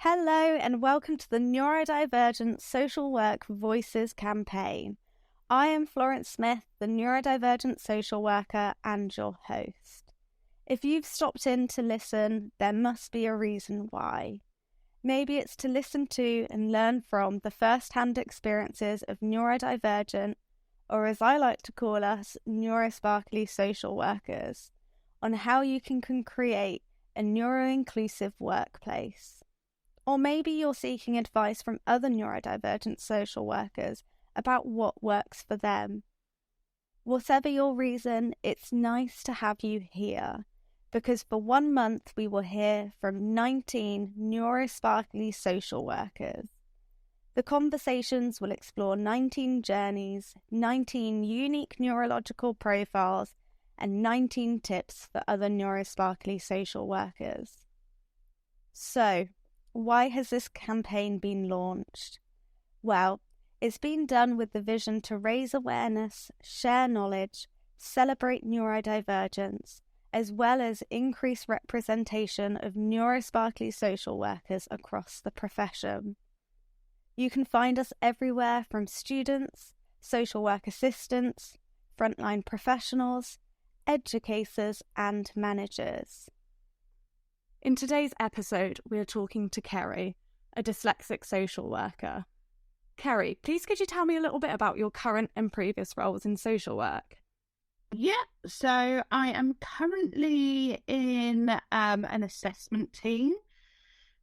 Hello and welcome to the Neurodivergent Social Work Voices campaign. I am Florence Smith, the neurodivergent social worker and your host. If you've stopped in to listen, there must be a reason why. Maybe it's to listen to and learn from the first-hand experiences of neurodivergent, or as I like to call us, neurosparkly social workers, on how you can create a neuro-inclusive workplace. Or maybe you're seeking advice from other neurodivergent social workers about what works for them. Whatever your reason, it's nice to have you here, because for 1 month we will hear from 19 neurosparkly social workers. The conversations will explore 19 journeys, 19 unique neurological profiles, and 19 tips for other neurosparkly social workers. So, why has this campaign been launched? Well, it's been done with the vision to raise awareness, share knowledge, celebrate neurodivergence, as well as increase representation of neurosparkly social workers across the profession. You can find us everywhere from students, social work assistants, frontline professionals, educators and managers. In today's episode, we're talking to Kerry, a dyslexic social worker. Kerry, please could you tell me a little bit about your current and previous roles in social work? Yeah, so I am currently in an assessment team.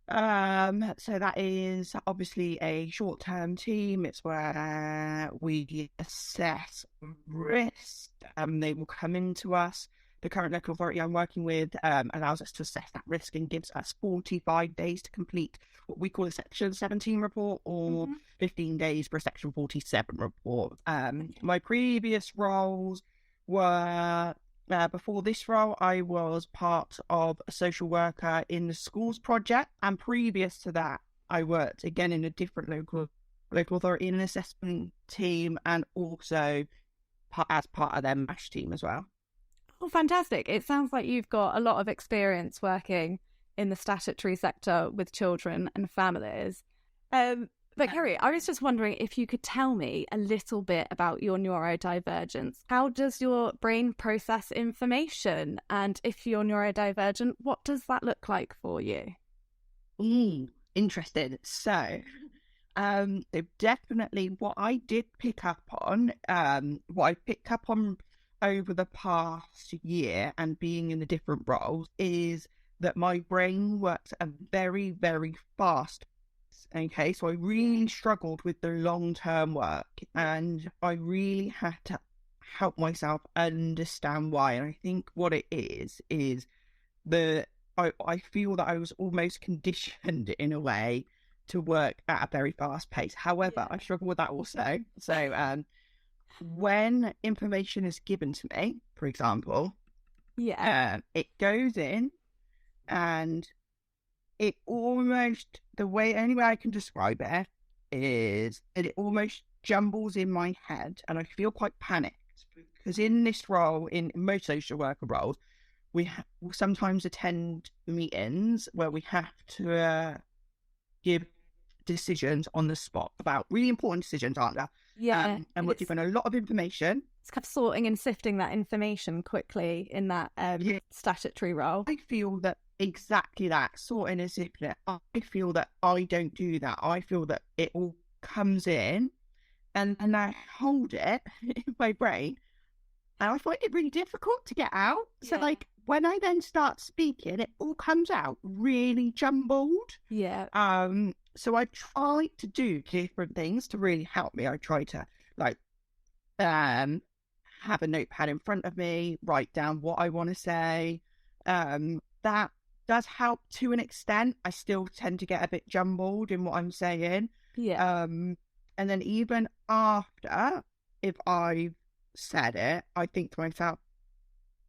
So that is obviously a short-term team. It's where we assess risk. They will come into us. The current local authority I'm working with allows us to assess that risk and gives us 45 days to complete what we call a Section 17 report, or 15 days for a Section 47 report. My previous roles were, before this role, I was part of a social worker in the schools project. And previous to that, I worked again in a different local authority in an assessment team, and also as part of their MASH team as well. Oh, fantastic. It sounds like you've got a lot of experience working in the statutory sector with children and families. But Kerry, I was just wondering if you could tell me a little bit about your neurodivergence. How does your brain process information? And if you're neurodivergent, what does that look like for you? Interesting. So, definitely what I did pick up on, over the past year and being in the different roles, is that my brain works at a very, very fast. Okay, so I really struggled with the long-term work, and I really had to help myself understand why. And I think what it is that I feel that I was almost conditioned in a way to work at a very fast pace. However, I struggle with that also. So, when information is given to me, for example, it goes in, and it almost, only way I can describe it is that it almost jumbles in my head, and I feel quite panicked, because in this role, in most social worker roles, we sometimes attend meetings where we have to give decisions on the spot about really important decisions, aren't there? Yeah. And we're given a lot of information. It's kind of sorting and sifting that information quickly in that statutory role. I feel that exactly that, sorting and sifting it. I feel that I don't do that. I feel that it all comes in, and I hold it in my brain, and I find it really difficult to get out. So like when I then start speaking, it all comes out really jumbled. Yeah. So I try to do different things to really help me. I try to have a notepad in front of me, write down what I want to say. That does help to an extent. I still tend to get a bit jumbled in what I'm saying. Yeah. And then even after, if I've said it, I think to myself,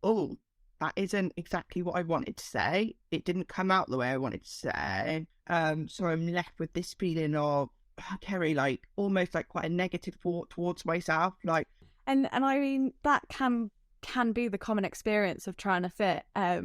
oh, that isn't exactly what I wanted to say. It didn't come out the way I wanted to say. So I'm left with this feeling of, Kerry, like almost like quite a negative thought towards myself. Like, and I mean, that can be the common experience of trying to fit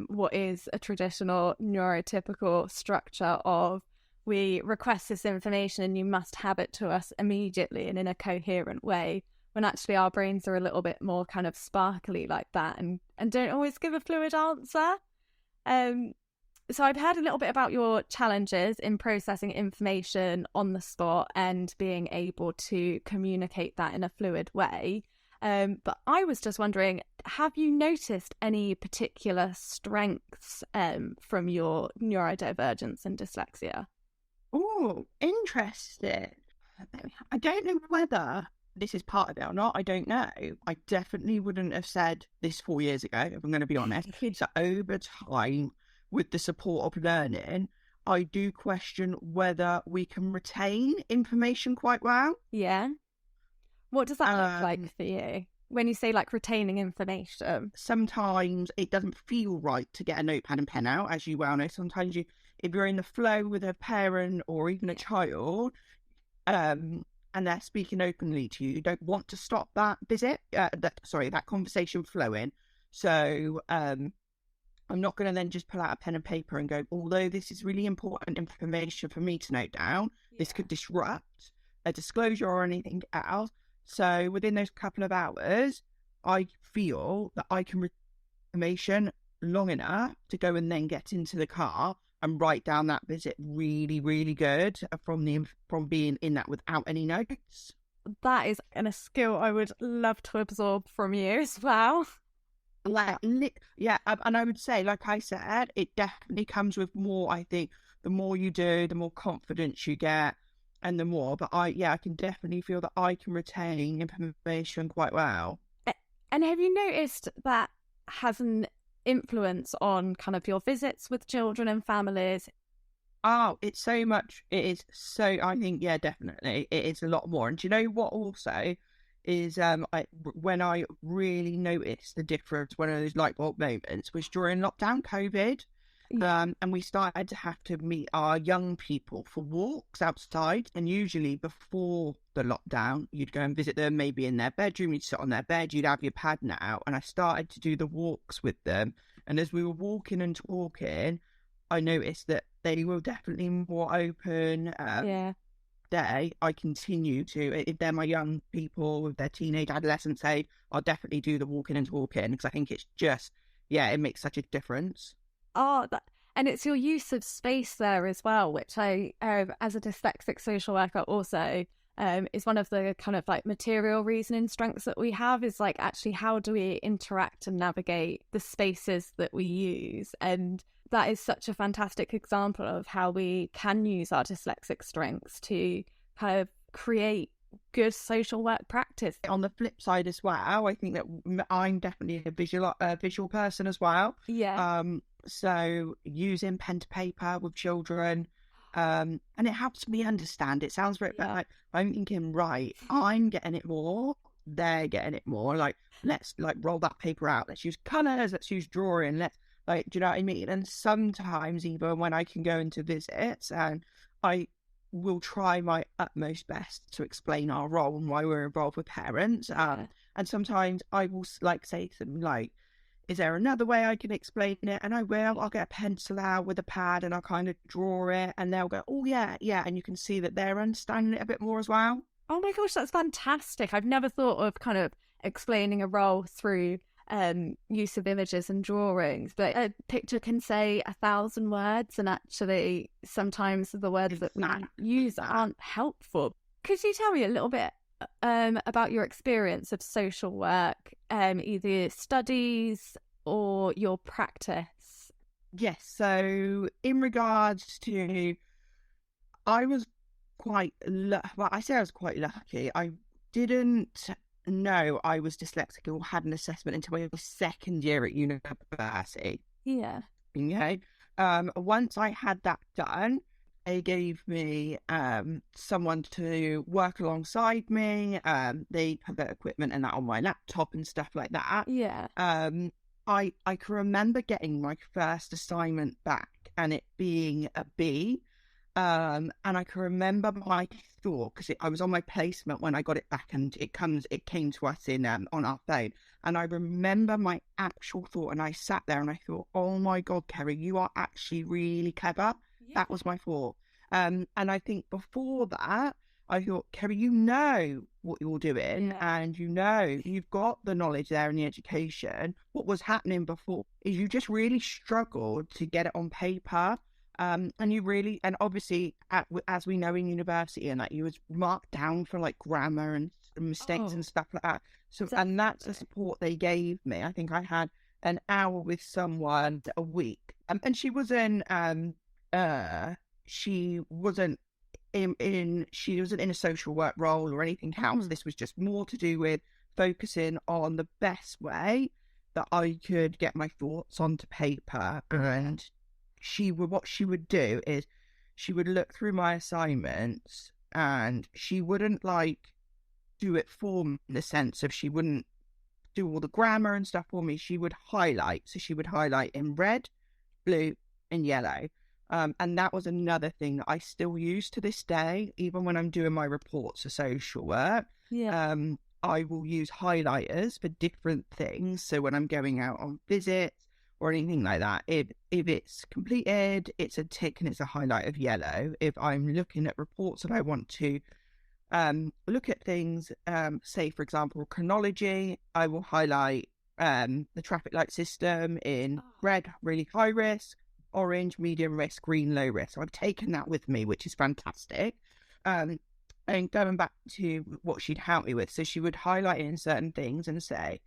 what is a traditional neurotypical structure of we request this information and you must have it to us immediately and in a coherent way, when actually our brains are a little bit more kind of sparkly like that and don't always give a fluid answer. So I've heard a little bit about your challenges in processing information on the spot and being able to communicate that in a fluid way. But I was just wondering, have you noticed any particular strengths from your neurodivergence and dyslexia? Oh, interesting. I don't know whether this is part of it or not. I don't know. I definitely wouldn't have said this 4 years ago, if I'm going to be honest. So over time, with the support of learning, I do question whether we can retain information quite well. Yeah. What does that look like for you? When you say like retaining information? Sometimes it doesn't feel right to get a notepad and pen out, as you well know. Sometimes if you're in the flow with a parent or even a child, and they're speaking openly to you, you don't want to stop that that conversation flowing. So I'm not going to then just pull out a pen and paper and go, although this is really important information for me to note down, this could disrupt a disclosure or anything else. So within those couple of hours, I feel that I can retain information long enough to go and then get into the car and write down that visit really, really good from being in that without any notes. That is a skill I would love to absorb from you as well. Yeah, and I would say, like I said, it definitely comes with more. I think the more you do, the more confidence you get, and the more. But I can definitely feel that I can retain information quite well. And have you noticed that has an influence on kind of your visits with children and families? Oh, it's so much. It is so. I think definitely, it is a lot more. And do you know what? Also, is when I really noticed the difference, one of those light bulb moments was during lockdown COVID. And we started to have to meet our young people for walks outside. And usually before the lockdown, you'd go and visit them, maybe in their bedroom, you'd sit on their bed, you'd have your pad out. And I started to do the walks with them. And as we were walking and talking, I noticed that they were definitely more open. I continue to, if they're my young people with their teenage adolescence age, I'll definitely do the walking and talking, because I think it's just, it makes such a difference. And it's your use of space there as well, which I, as a dyslexic social worker also, is one of the kind of like material reasoning strengths that we have, is like, actually, how do we interact and navigate the spaces that we use? And that is such a fantastic example of how we can use our dyslexic strengths to kind of create good social work practice. On the flip side as well, I think that I'm definitely a visual person as well. So using pen to paper with children, and it helps me understand. It sounds very like I'm thinking, right, I'm getting it more, they're getting it more. Like, let's roll that paper out. Let's use colours. Let's use drawing. Do you know what I mean? And sometimes even when I can go into visits, and I will try my utmost best to explain our role and why we're involved with parents. And sometimes I will say something like, is there another way I can explain it? And I'll get a pencil out with a pad and I'll kind of draw it, and they'll go, oh yeah. And you can see that they're understanding it a bit more as well. Oh my gosh, that's fantastic. I've never thought of kind of explaining a role through use of images and drawings, but a picture can say 1,000 words, and actually sometimes the words that we use aren't helpful. Could you tell me a little bit about your experience of social work, either studies or your practice? Yes, so in regards to, I was quite lucky. I didn't know I was dyslexic or had an assessment until my second year at university. Once I had that done, they gave me someone to work alongside me. They put the equipment and that on my laptop and stuff like that. I can remember getting my first assignment back and it being a B. And I can remember my thought, because I was on my placement when I got it back, and it came to us in on our phone. And I remember my actual thought, and I sat there and I thought, oh my God, Kerry, you are actually really clever. That was my thought. And I think before that, I thought, Kerry, you know what you're doing, and you know you've got the knowledge there and the education. What was happening before is you just really struggled to get it on paper. And obviously, as we know in university, and that you was marked down for like grammar and mistakes and stuff like that. So, and that's the support they gave me. I think I had an hour with someone a week, and she wasn't she wasn't in a social work role or anything else. This was just more to do with focusing on the best way that I could get my thoughts onto paper. And what she would do is she would look through my assignments, and she wouldn't like do it for me in the sense of she wouldn't do all the grammar and stuff for me. She would highlight. So she would highlight in red, blue, and yellow. And that was another thing that I still use to this day, even when I'm doing my reports of social work. I will use highlighters for different things. So when I'm going out on visits or anything like that, if it's completed, it's a tick and it's a highlight of yellow. If I'm looking at reports that I want to look at things, say, for example, chronology, I will highlight the traffic light system in red, really high risk, orange, medium risk, green, low risk. So I've taken that with me, which is fantastic. And going back to what she'd help me with, so she would highlight in certain things and say,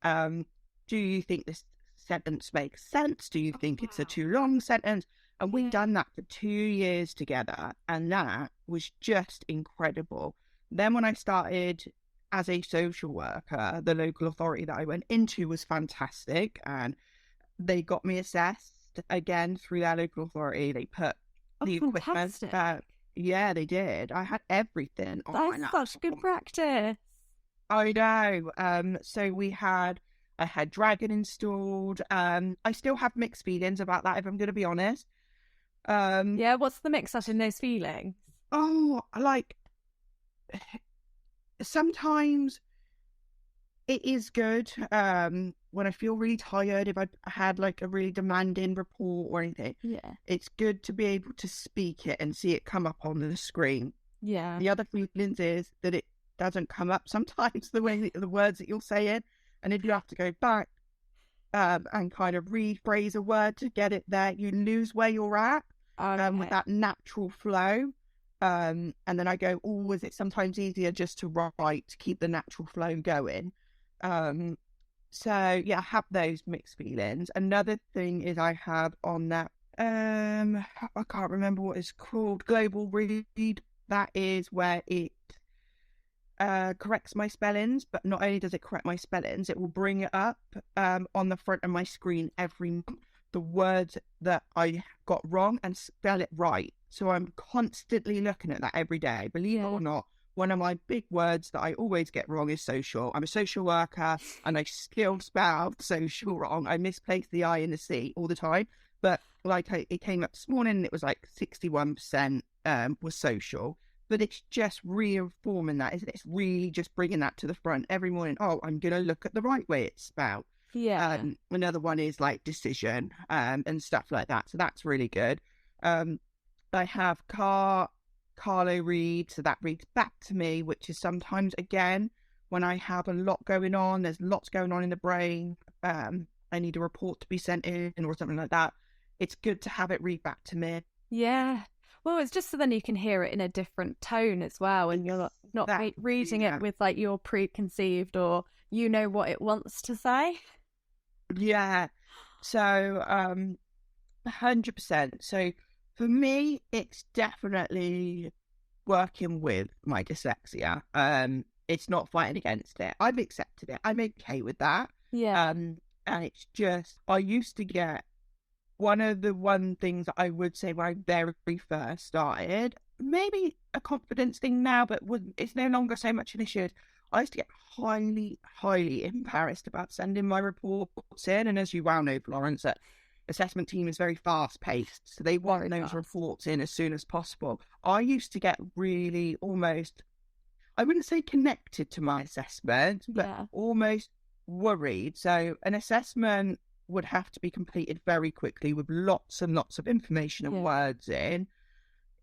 do you think this sentence makes sense? Do you think it's a too long sentence? And we'd done that for 2 years together, and that was just incredible. Then when I started as a social worker, the local authority that I went into was fantastic, and they got me assessed again through their local authority. They put the equipment. Yeah, they did. I had everything on my laptop. That's such good practice. I know. So I had Dragon installed. I still have mixed feelings about that, if I'm going to be honest. What's the mix up in those feelings? Oh, like sometimes it is good when I feel really tired, if I had like a really demanding report or anything. It's good to be able to speak it and see it come up on the screen. The other feelings is that it doesn't come up sometimes the way the words that you're saying, and if you have to go back and kind of rephrase a word to get it there, you lose where you're at with that natural flow. And then I go, is it sometimes easier just to write to keep the natural flow going? So yeah, I have those mixed feelings. Another thing is I have on that I can't remember what it's called, global read. That is where it corrects my spellings, but not only does it correct my spellings, it will bring it up on the front of my screen every month, the words that I got wrong, and spell it right. So I'm constantly looking at that every day. Believe it or not, one of my big words that I always get wrong is social. I'm a social worker and I still spell social wrong. I misplace the I in the C all the time. But like it came up this morning and it was like 61% was social. But it's just reinforming that, isn't it? It's really just bringing that to the front every morning. Oh, I'm going to look at the right way it's spelled. Another one is like decision and stuff like that. So that's really good. I have Carlo read, so that reads back to me, which is sometimes, again, when I have a lot going on, there's lots going on in the brain, I need a report to be sent in or something like that, it's good to have it read back to me. Well, it's just so then you can hear it in a different tone as well, and you're not reading it with like your preconceived or you know what it wants to say. So 100%. So for me, it's definitely working with my dyslexia. It's not fighting against it. I've accepted it. I'm okay with that. And it's just, I used to get one things that I would say when I very first started, maybe a confidence thing now, but it's no longer so much an issue. I used to get highly, highly embarrassed about sending my reports in. And as you well know, Florence, that assessment team is very fast paced, so they want those reports in as soon as possible. I used to get really almost, I wouldn't say connected to my assessment, but almost worried. So an assessment would have to be completed very quickly with lots and lots of information and words in.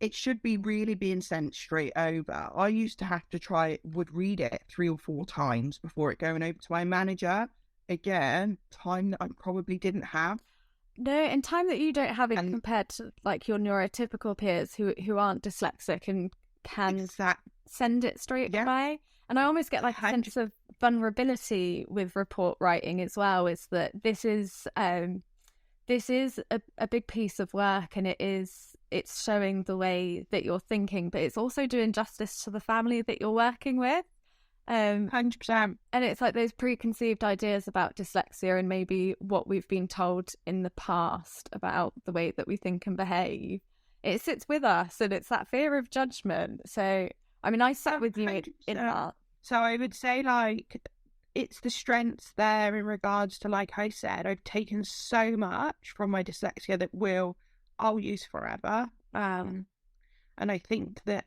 it should be really being sent straight over. I used to have to would read it 3 or 4 times before it going over to my manager. Again, time that I probably didn't have. No, and time that you don't have it compared to like your neurotypical peers who aren't dyslexic and can send it straight away. And I almost get like a sense of vulnerability with report writing as well, is that this is a big piece of work, and it's showing the way that you're thinking, but it's also doing justice to the family that you're working with. 100%. And it's like those preconceived ideas about dyslexia and maybe what we've been told in the past about the way that we think and behave. It sits with us, and it's that fear of judgment. So, I mean, I sat with you in that. So I would say, like, it's the strengths there in regards to, like I said, I've taken so much from my dyslexia that I'll use forever. And I think that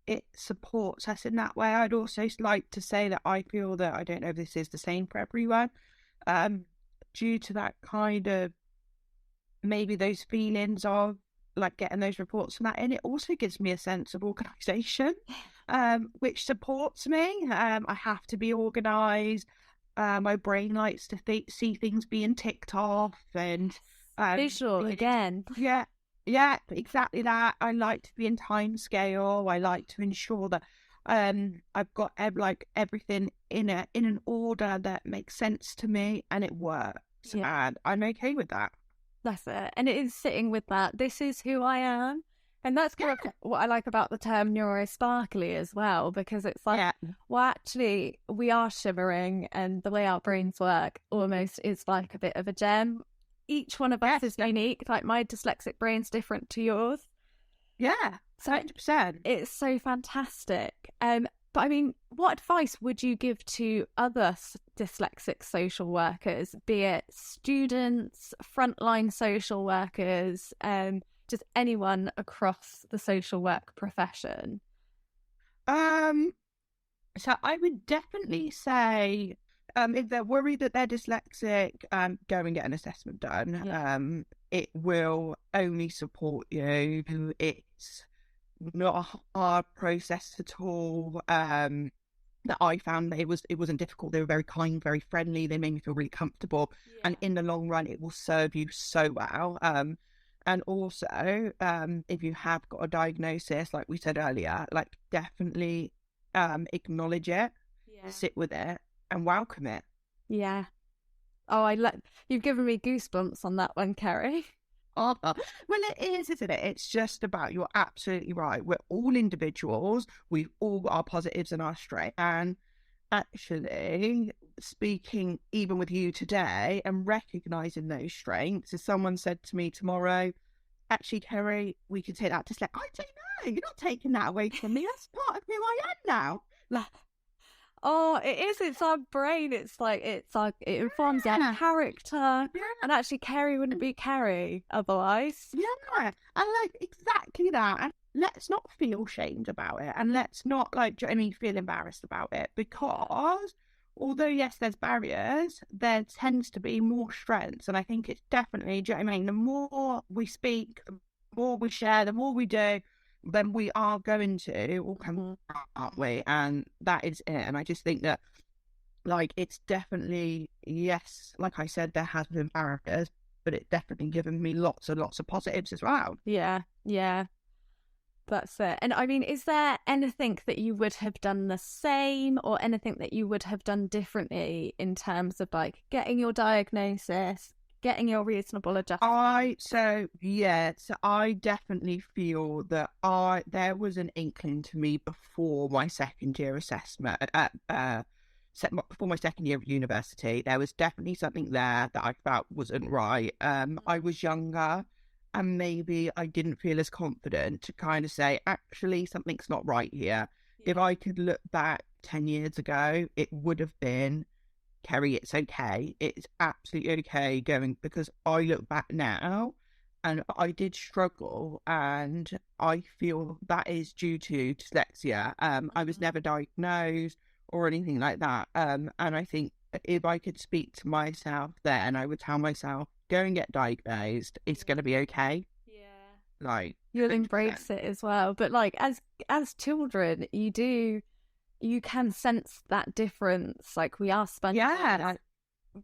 it supports us in that way. I'd also like to say that I feel that, I don't know if this is the same for everyone, due to that kind of, maybe those feelings of like getting those reports from that in, it also gives me a sense of organisation, which supports me. I have to be organised. My brain likes to see things being ticked off and visual again. Yeah, exactly that. I like to be in time scale. I like to ensure that I've got everything in an order that makes sense to me and it works. Yeah. And I'm okay with that. That's it. And it is sitting with that. This is who I am. And that's kind of what I like about the term neurosparkly as well, because it's like, well, actually, we are shimmering, and the way our brains work almost is like a bit of a gem. Each one of us is unique. Like, my dyslexic brain's different to yours. Yeah, 100%. It's so fantastic. But I mean, what advice would you give to other dyslexic social workers, be it students, frontline social workers, just anyone across the social work profession? So I would definitely say, if they're worried that they're dyslexic, go and get an assessment done. Yeah. It will only support you. It's not a hard process at all. That I found that it wasn't difficult. They were very kind, very friendly. They made me feel really comfortable, and in the long run, it will serve you so well. And also, if you have got a diagnosis, like we said earlier, like definitely acknowledge it, sit with it, and welcome it. Yeah. Oh, you've given me goosebumps on that one, Kerry. Well, it is, isn't it? It's just about, you're absolutely right. We're all individuals. We've all got our positives and our strengths. And actually, speaking even with you today and recognising those strengths, if someone said to me tomorrow, actually, Kerry, we can take that to I don't know, you're not taking that away from me. That's part of who I am now. Like, oh, it is. It's our brain. It's like, it informs our character. Yeah. And actually, Kerry wouldn't be Kerry otherwise. Yeah, and like exactly that. And let's not feel shamed about it, and let's not feel embarrassed about it, because although yes, there's barriers, there tends to be more strengths, and I think it's definitely, do you know what I mean? The more we speak, the more we share, the more we do, then we are going to all come, aren't we? And that is it. And I just think that, like, it's definitely, yes, like I said, there has been barriers, but it's definitely given me lots and lots of positives as well. Yeah. That's it. And I mean, is there anything that you would have done the same, or anything that you would have done differently in terms of like getting your diagnosis, getting your reasonable adjustment? I definitely feel that there was an inkling to me before my second year assessment, before my second year of university. There was definitely something there that I felt wasn't right. I was younger, and maybe I didn't feel as confident to kind of say, actually, something's not right here. Yeah. If I could look back 10 years ago, it would have been, Kerry, it's okay. It's absolutely okay going, because I look back now and I did struggle, and I feel that is due to dyslexia. I was never diagnosed or anything like that. And I think if I could speak to myself then, I would tell myself, go and get diagnosed. It's going to be okay. Yeah. Like, You'll embrace 100%. it as well. But like as children, you can sense that difference. Like we are sponges Yeah.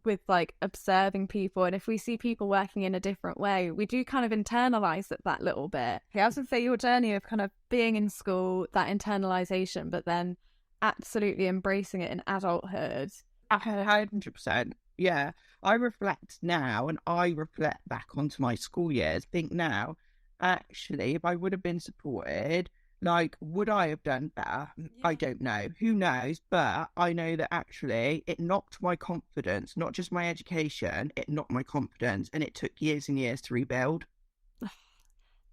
with like observing people, and if we see people working in a different way, we do kind of internalize it that little bit. I was gonna say your journey of kind of being in school, that internalization, but then absolutely embracing it in adulthood. 100%. Yeah. I reflect now and I reflect back onto my school years, think now, actually, if I would have been supported, like, would I have done better? I don't know. Who knows? But I know that actually it knocked my confidence, not just my education, it knocked my confidence, and it took years and years to rebuild.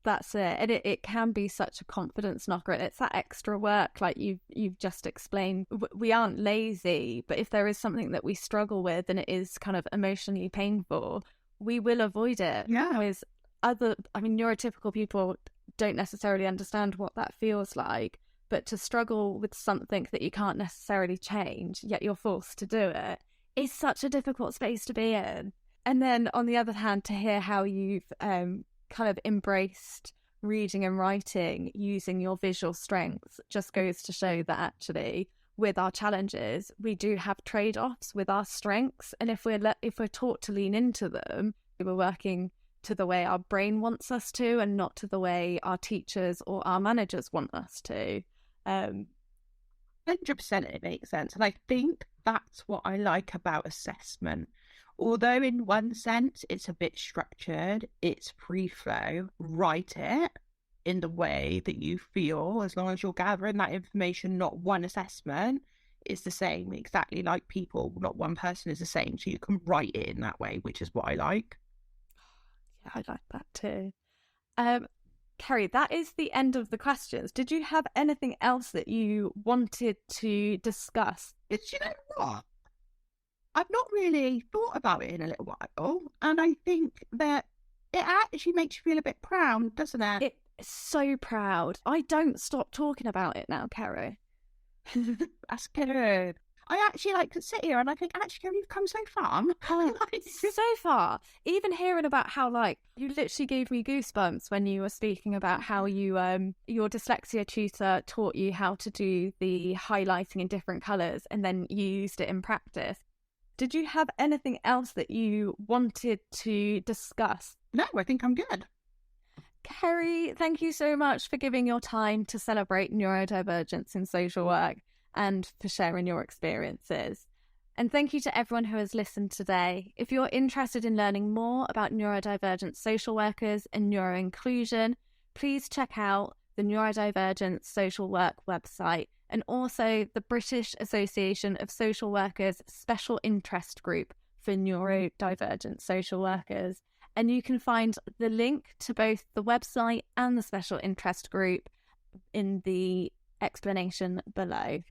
That's it. And it can be such a confidence knocker. And it's that extra work, like you've just explained. We aren't lazy, but if there is something that we struggle with and it is kind of emotionally painful, we will avoid it. Yeah. Because neurotypical people don't necessarily understand what that feels like. But to struggle with something that you can't necessarily change, yet you're forced to do it, is such a difficult space to be in. And then on the other hand, to hear how you've kind of embraced reading and writing using your visual strengths just goes to show that actually with our challenges we do have trade-offs with our strengths, and if we're taught to lean into them, we're working to the way our brain wants us to and not to the way our teachers or our managers want us to. 100% it makes sense. And I think that's what I like about assessment. Although in one sense it's a bit structured, it's free flow, write it in the way that you feel, as long as you're gathering that information. Not one assessment is the same, exactly like people. Not one person is the same. So you can write it in that way, which is what I like. Yeah, I like that too. Kerry, that is the end of the questions. Did you have anything else that you wanted to discuss? You know what? I've not really thought about it in a little while, and I think that it actually makes you feel a bit proud, doesn't it? It's so proud. I don't stop talking about it now, Kerry. That's good. I actually like to sit here and I think, actually, you've come so far. So far, even hearing about how, like, you literally gave me goosebumps when you were speaking about how you, your dyslexia tutor taught you how to do the highlighting in different colours and then you used it in practice. Did you have anything else that you wanted to discuss? No, I think I'm good. Kerry, thank you so much for giving your time to celebrate neurodivergence in social work and for sharing your experiences. And thank you to everyone who has listened today. If you're interested in learning more about neurodivergent social workers and neuro-inclusion, please check out the Neurodivergent Social Work website and also the British Association of Social Workers Special Interest Group for Neurodivergent Social Workers. And you can find the link to both the website and the special interest group in the explanation below.